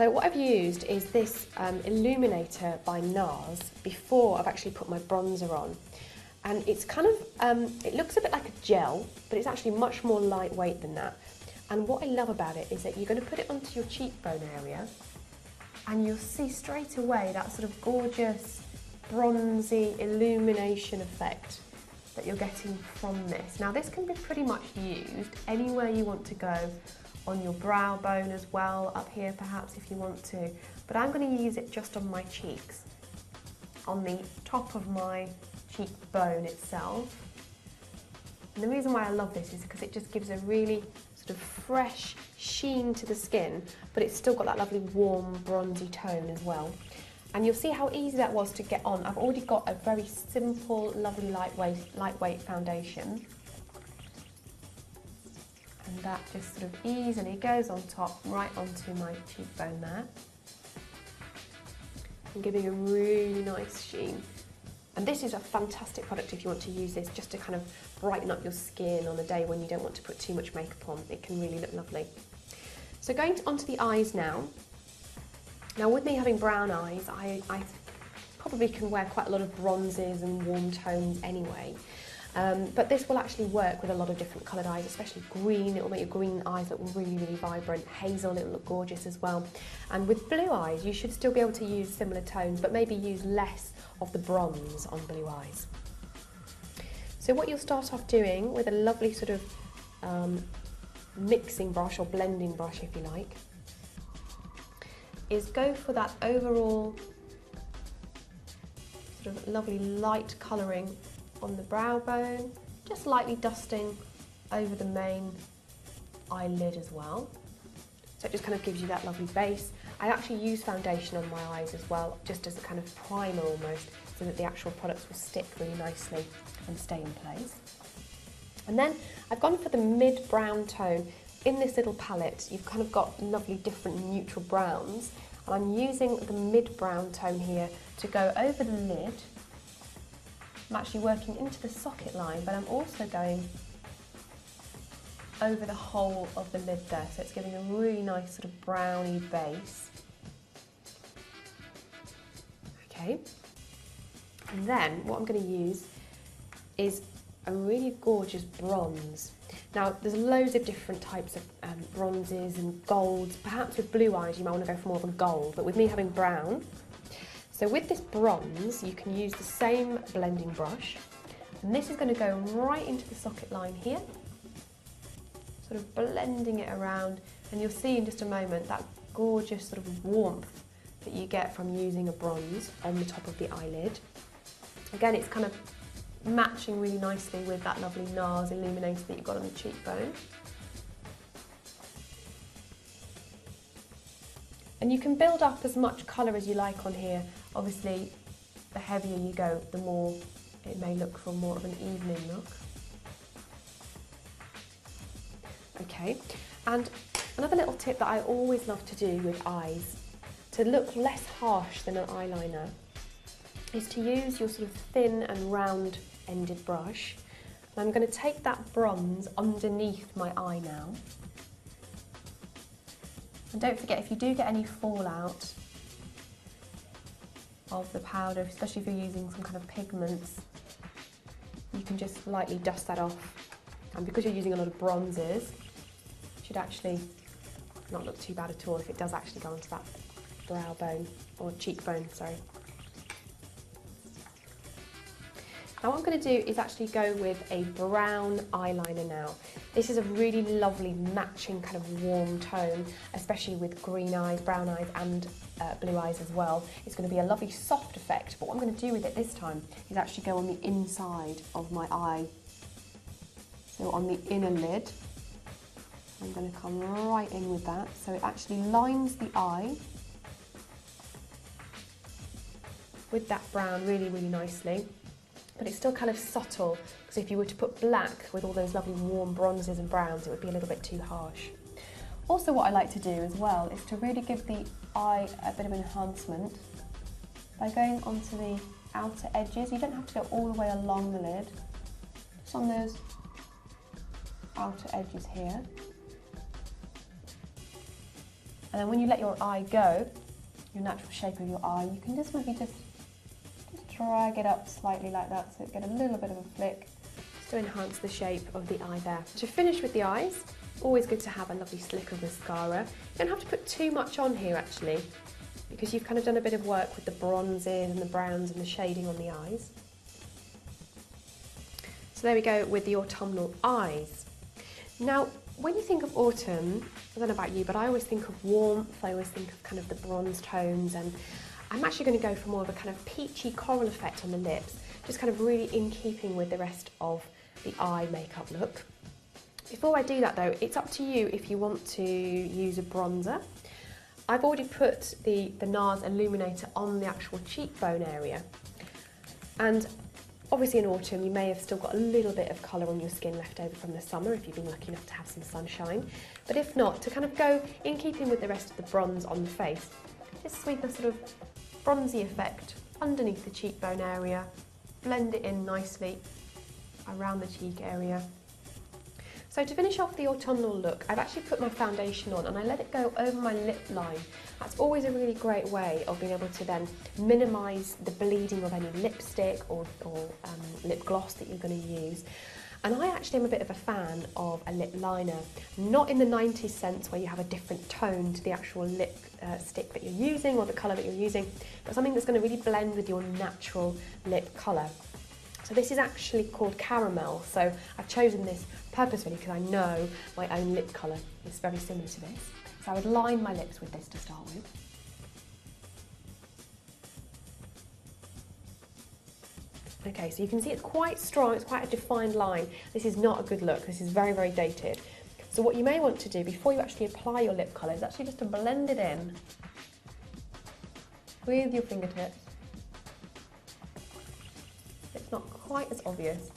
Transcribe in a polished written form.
So what I've used is this illuminator by NARS before I've actually put my bronzer on. And it's kind of, it looks a bit like a gel, but it's actually much more lightweight than that. And what I love about it is that you're going to put it onto your cheekbone area and you'll see straight away that sort of gorgeous bronzy illumination effect that you're getting from this. Now this can be pretty much used anywhere you want to go, on your brow bone as well, up here perhaps if you want to, but I'm going to use it just on my cheeks, on the top of my cheekbone itself. And the reason why I love this is because it just gives a really sort of fresh sheen to the skin, but it's still got that lovely warm bronzy tone as well. And you'll see how easy that was to get on. I've already got a very simple, lovely lightweight foundation. And that just sort of easily goes on top, right onto my cheekbone there. And giving a really nice sheen. And this is a fantastic product if you want to use this just to kind of brighten up your skin on a day when you don't want to put too much makeup on. It can really look lovely. So going onto the eyes now. Now with me having brown eyes, I probably can wear quite a lot of bronzes and warm tones anyway. But this will actually work with a lot of different coloured eyes, especially green. It will make your green eyes look really, really vibrant. Hazel, it will look gorgeous as well. And with blue eyes, you should still be able to use similar tones, but maybe use less of the bronze on blue eyes. So what you'll start off doing with a lovely sort of mixing brush or blending brush, if you like, is go for that overall sort of lovely light colouring on the brow bone, just lightly dusting over the main eyelid as well. So it just kind of gives you that lovely base. I actually use foundation on my eyes as well, just as a kind of primer almost, so that the actual products will stick really nicely and stay in place. And then I've gone for the mid-brown tone. In this little palette, you've kind of got lovely different neutral browns, and I'm using the mid-brown tone here to go over the lid. I'm actually working into the socket line, but I'm also going over the whole of the lid there, so it's giving a really nice sort of browny base. Okay, and then what I'm going to use is a really gorgeous bronze. Now there's loads of different types of bronzes and golds. Perhaps with blue eyes you might want to go for more of a gold, but with me having brown, so with this bronze, you can use the same blending brush, and this is going to go right into the socket line here, sort of blending it around, and you'll see in just a moment that gorgeous sort of warmth that you get from using a bronze on the top of the eyelid. Again, it's kind of matching really nicely with that lovely NARS illuminator that you've got on the cheekbone. And you can build up as much colour as you like on here. Obviously, the heavier you go, the more it may look for more of an evening look. Okay, and another little tip that I always love to do with eyes, to look less harsh than an eyeliner, is to use your sort of thin and round-ended brush. And I'm going to take that bronze underneath my eye now. And don't forget, if you do get any fallout of the powder, especially if you're using some kind of pigments, you can just lightly dust that off. And because you're using a lot of bronzes, it should actually not look too bad at all if it does actually go onto that brow bone, or cheekbone, sorry. Now what I'm going to do is actually go with a brown eyeliner now. This is a really lovely matching kind of warm tone, especially with green eyes, brown eyes and blue eyes as well. It's going to be a lovely soft effect, but what I'm going to do with it this time is actually go on the inside of my eye. So on the inner lid, I'm going to come right in with that, so it actually lines the eye with that brown really, really nicely. But it's still kind of subtle, because if you were to put black with all those lovely warm bronzes and browns, it would be a little bit too harsh. Also what I like to do as well is to really give the eye a bit of enhancement by going onto the outer edges. You don't have to go all the way along the lid, just on those outer edges here. And then when you let your eye go, your natural shape of your eye, you can just maybe just drag it up slightly like that so it get a little bit of a flick just to enhance the shape of the eye there. To finish with the eyes, always good to have a lovely slick of mascara. You don't have to put too much on here actually, because you've kind of done a bit of work with the bronzes and the browns and the shading on the eyes. So there we go with the autumnal eyes. Now, when you think of autumn, I don't know about you, but I always think of warmth, I always think of kind of the bronze tones, and I'm actually going to go for more of a kind of peachy coral effect on the lips, just kind of really in keeping with the rest of the eye makeup look. Before I do that though, it's up to you if you want to use a bronzer. I've already put the NARS illuminator on the actual cheekbone area, and obviously in autumn you may have still got a little bit of colour on your skin left over from the summer if you've been lucky enough to have some sunshine, but if not, to kind of go in keeping with the rest of the bronze on the face, just sweep a sort of bronzy effect underneath the cheekbone area, blend it in nicely around the cheek area. So to finish off the autumnal look, I've actually put my foundation on and I let it go over my lip line. That's always a really great way of being able to then minimise the bleeding of any lipstick or lip gloss that you're going to use. And I actually am a bit of a fan of a lip liner, not in the 90s sense where you have a different tone to the actual lip stick that you're using or the colour that you're using, but something that's going to really blend with your natural lip colour. So this is actually called Caramel, so I've chosen this purposefully because I know my own lip colour is very similar to this. So I would line my lips with this to start with. Okay, so you can see it's quite strong, it's quite a defined line. This is not a good look, this is very, very dated. So what you may want to do before you actually apply your lip colour is actually just to blend it in with your fingertips. It's not quite as obvious.